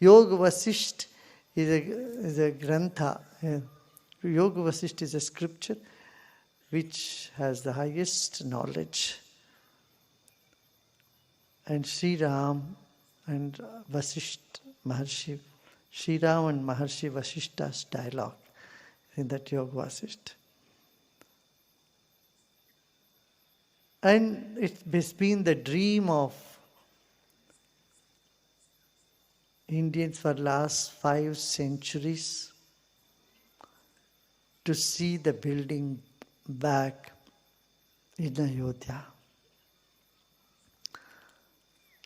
Yoga Vasisht is a grantha. Yoga Vasisht is a scripture which has the highest knowledge. And Sri Ram and Vasisht Maharshi, Sri Ram and Maharshi Vasishta's dialogue in that Yoga Vasisht. And it's been the dream of Indians for last 5 centuries to see the building back in Ayodhya.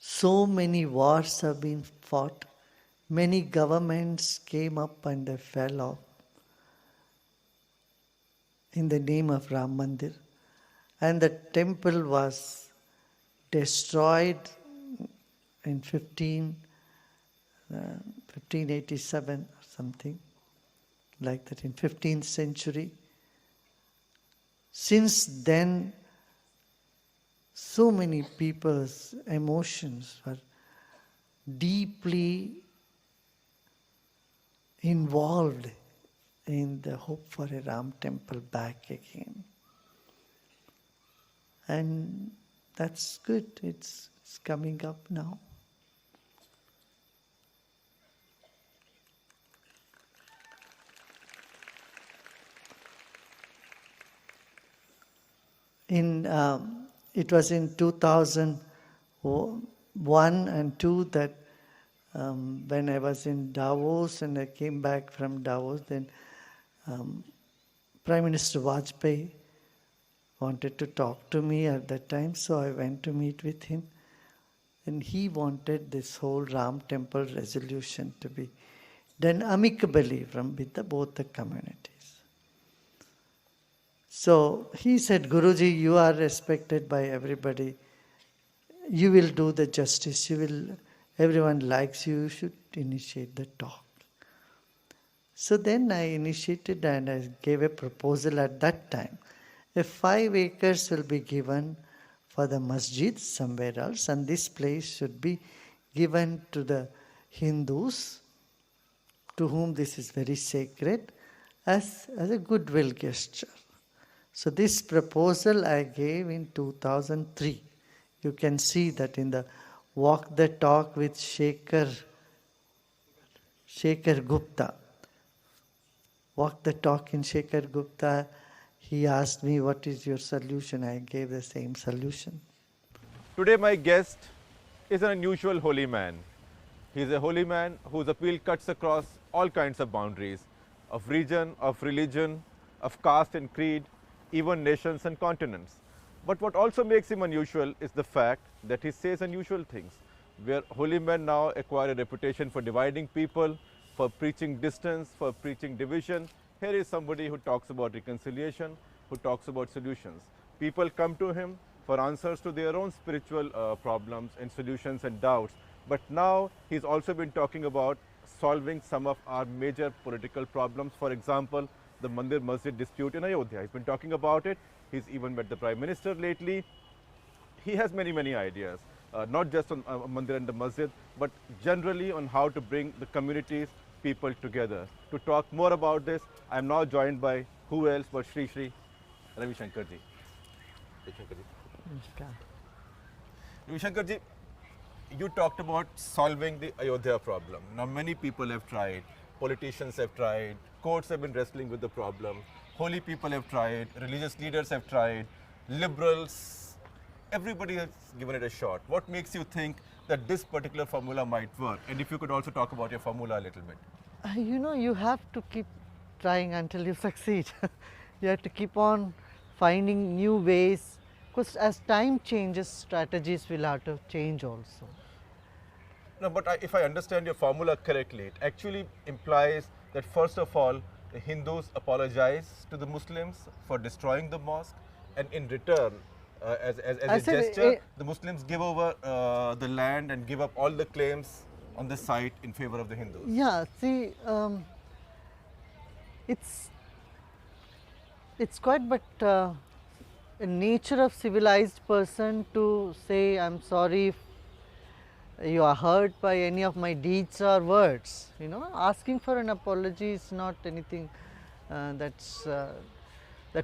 So many wars have been fought. Many governments came up and they fell off in the name of Ram Mandir. And the temple was destroyed in 1587 or something like that, in 15th century. Since then, so many people's emotions were deeply involved in the hope for a Ram temple back again. And that's good, it's coming up now. It was in 2001 and 2 that when I was in Davos and I came back from Davos, then Prime Minister Vajpayee wanted to talk to me at that time, so I went to meet with him. And he wanted this whole Ram temple resolution to be done amicably with both the communities. So he said, Guruji, you are respected by everybody. You will do the justice. Everyone likes you. You should initiate the talk. So then I initiated and I gave a proposal at that time. If 5 acres will be given for the masjid somewhere else, and this place should be given to the Hindus, to whom this is very sacred, as a goodwill gesture. So this proposal I gave in 2003. You can see that in the Walk the Talk with Sekhar Gupta. Walk the Talk in Sekhar Gupta, he asked me, what is your solution? I gave the same solution. Today my guest is an unusual holy man. He is a holy man whose appeal cuts across all kinds of boundaries, of region, of religion, of caste and creed, even nations and continents. But what also makes him unusual is the fact that he says unusual things. Where holy men now acquire a reputation for dividing people, for preaching distance, for preaching division, here is somebody who talks about reconciliation, who talks about solutions. People come to him for answers to their own spiritual problems and solutions and doubts. But now he's also been talking about solving some of our major political problems. For example, the Mandir Masjid dispute in Ayodhya. He's been talking about it. He's even met the Prime Minister lately. He has many, many ideas, not just on Mandir and the Masjid, but generally on how to bring the communities, people together. To talk more about this, I am now joined by who else but Sri Sri Ravishankar ji. Ravishankar ji, you talked about solving the Ayodhya problem. Now many people have tried, politicians have tried, courts have been wrestling with the problem, holy people have tried, religious leaders have tried, liberals, everybody has given it a shot. What makes you think that this particular formula might work? And if you could also talk about your formula a little bit. You know, you have to keep trying until you succeed. You have to keep on finding new ways, because as time changes, strategies will have to change also. No, but if I understand your formula correctly, it actually implies that first of all, the Hindus apologize to the Muslims for destroying the mosque, and in return, as a gesture, the Muslims give over the land and give up all the claims on the site in favor of the Hindus. Yeah, see, it's quite but a nature of civilized person to say, I'm sorry, you are hurt by any of my deeds or words. You know, asking for an apology is not anything that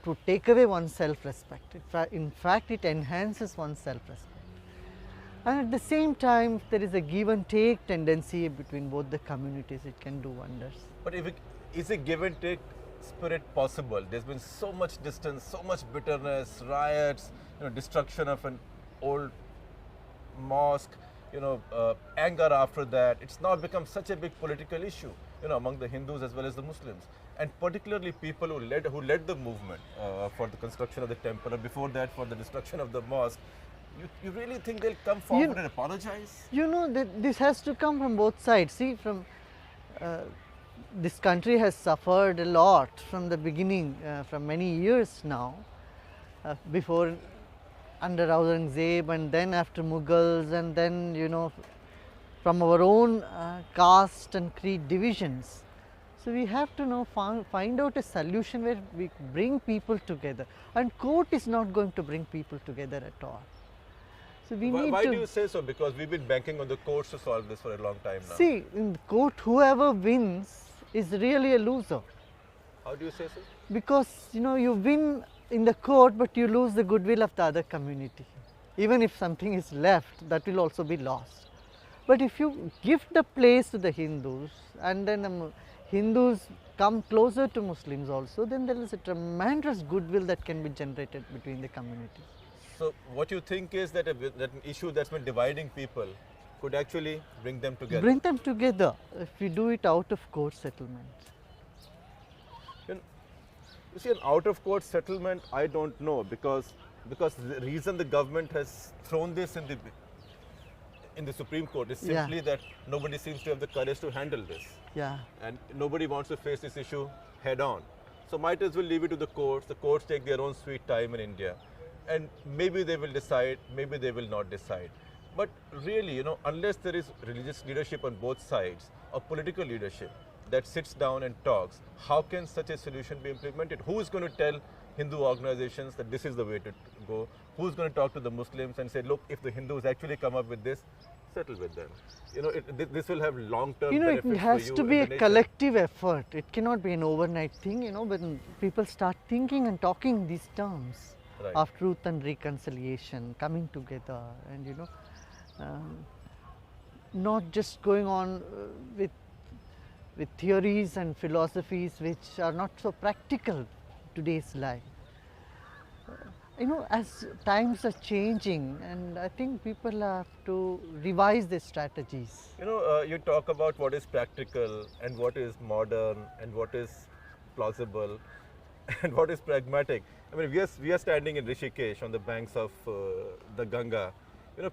would take away one's self-respect. In fact, it enhances one's self-respect. And at the same time, if there is a give and take tendency between both the communities, it can do wonders. But is a give and take spirit possible? There's been so much distance, so much bitterness, riots, destruction of an old mosque, anger after that. It's now become such a big political issue, among the Hindus as well as the Muslims, and particularly people who led the movement for the construction of the temple, or before that for the destruction of the mosque. You really think they'll come forward and apologize? This has to come from both sides. See, from this country has suffered a lot from the beginning, from many years now, before under Aurangzeb, and then after Mughals, and then from our own caste and creed divisions. So we have to now find out a solution where we bring people together, and court is not going to bring people together at all. So why do you say so? Because we've been banking on the courts to solve this for a long time now. See, in the court, whoever wins is really a loser. How do you say so? Because you win in the court, but you lose the goodwill of the other community. Even if something is left, that will also be lost. But if you give the place to the Hindus, and then Hindus come closer to Muslims also, then there is a tremendous goodwill that can be generated between the communities. So what you think is that an issue that's been dividing people could actually bring them together? Bring them together if we do it out of court settlement. You see, an out of court settlement, I don't know, because the reason the government has thrown this in the Supreme Court is simply that nobody seems to have the courage to handle this. Yeah. And nobody wants to face this issue head on. So might as well leave it to the courts. The courts take their own sweet time in India. And maybe they will decide, maybe they will not decide. But really, unless there is religious leadership on both sides, or political leadership that sits down and talks, how can such a solution be implemented? Who is going to tell Hindu organizations that this is the way to go? Who is going to talk to the Muslims and say, look, if the Hindus actually come up with this, settle with them? This will have long-term benefits for you. It has to be a collective effort. It cannot be an overnight thing, when people start thinking and talking these terms. Right. Of truth and reconciliation, coming together, and not just going on with theories and philosophies which are not so practical today's life. As times are changing, and I think people have to revise their strategies. You talk about what is practical and what is modern and what is plausible and what is pragmatic. I mean, we are standing in Rishikesh on the banks of the Ganga.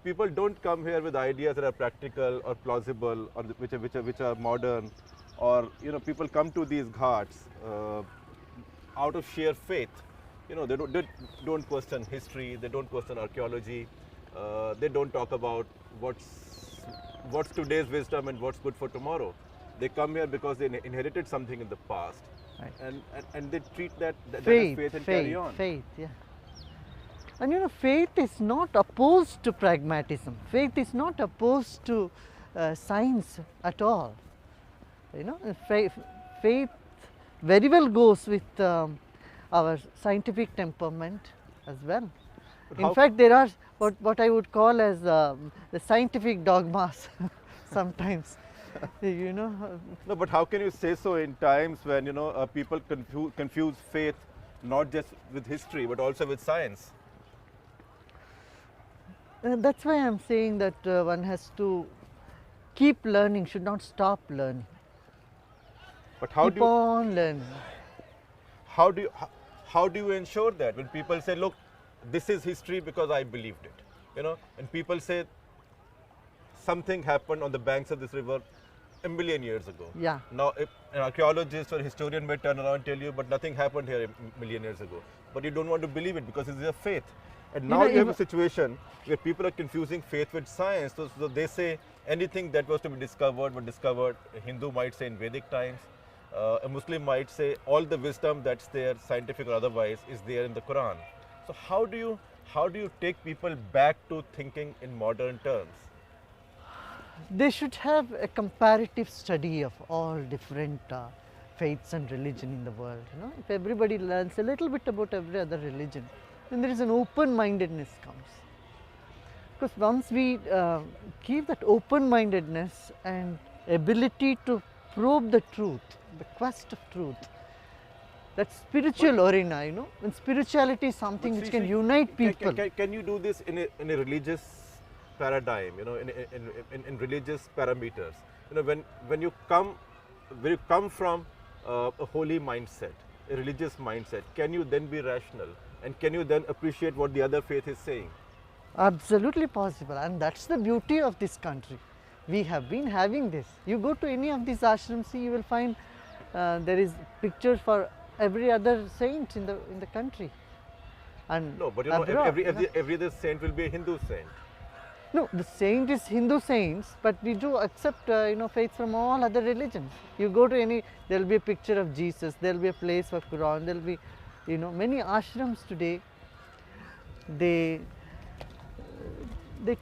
People don't come here with ideas that are practical or plausible or which are modern, or people come to these ghats out of sheer faith. They don't question history, they don't question archaeology, they don't talk about what's today's wisdom and what's good for tomorrow. They come here because they inherited something in the past. Right. And they treat that as faith and carry on. Faith, yeah. And faith is not opposed to pragmatism. Faith is not opposed to science at all. Faith very well goes with our scientific temperament as well. In fact, there are what I would call as the scientific dogmas sometimes. No, but how can you say so in times when people confuse faith not just with history but also with science? That's why I'm saying that one has to keep learning, should not stop learning. But how keep on learning. How do you ensure that when people say, look, this is history because I believed it, and people say something happened on the banks of this river a million years ago. Yeah. Now, if an archaeologist or historian may turn around and tell you, but nothing happened here a million years ago. But you don't want to believe it because it's your faith. And now you have a situation where people are confusing faith with science. So they say anything that was to be discovered was discovered. A Hindu might say in Vedic times. A Muslim might say all the wisdom that's there, scientific or otherwise, is there in the Quran. So how do you take people back to thinking in modern terms? They should have a comparative study of all different faiths and religion in the world. You know, if everybody learns a little bit about every other religion, then there is an open-mindedness comes. Because once we keep that open-mindedness and ability to probe the truth, the quest of truth, that spiritual arena, you know, and spirituality is something which can unite people. Can you do this in a religious paradigm, you know, in religious parameters? You know, when you come from a holy mindset, a religious mindset, can you then be rational, and can you then appreciate what the other faith is saying? Absolutely possible, and that's the beauty of this country. We have been having this. You go to any of these ashrams, see, you will find there is pictures for every other saint in the country. And no, but you know, abroad, every other saint will be a Hindu saint. No, the saint is Hindu saints, but we do accept you know, faith from all other religions. You go to any, there will be a picture of Jesus, there will be a place for Quran, there will be, you know, many ashrams today. They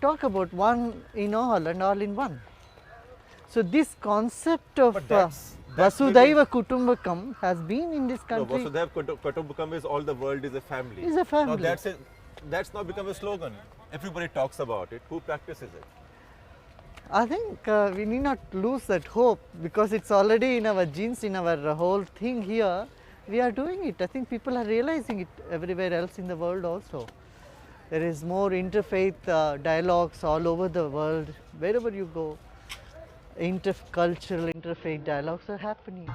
talk about one in all and all in one. So this concept of Vasudhaiva Kutumbakam has been in this country. No, Vasudhaiva Kutumbakam is all the world is a family. Is a family. Now that's now become a slogan. Everybody talks about it. Who practices it? I think we need not lose that hope, because it's already in our genes, in our whole thing here. We are doing it. I think people are realizing it everywhere else in the world also. There is more interfaith dialogues all over the world. Wherever you go, intercultural, interfaith dialogues are happening.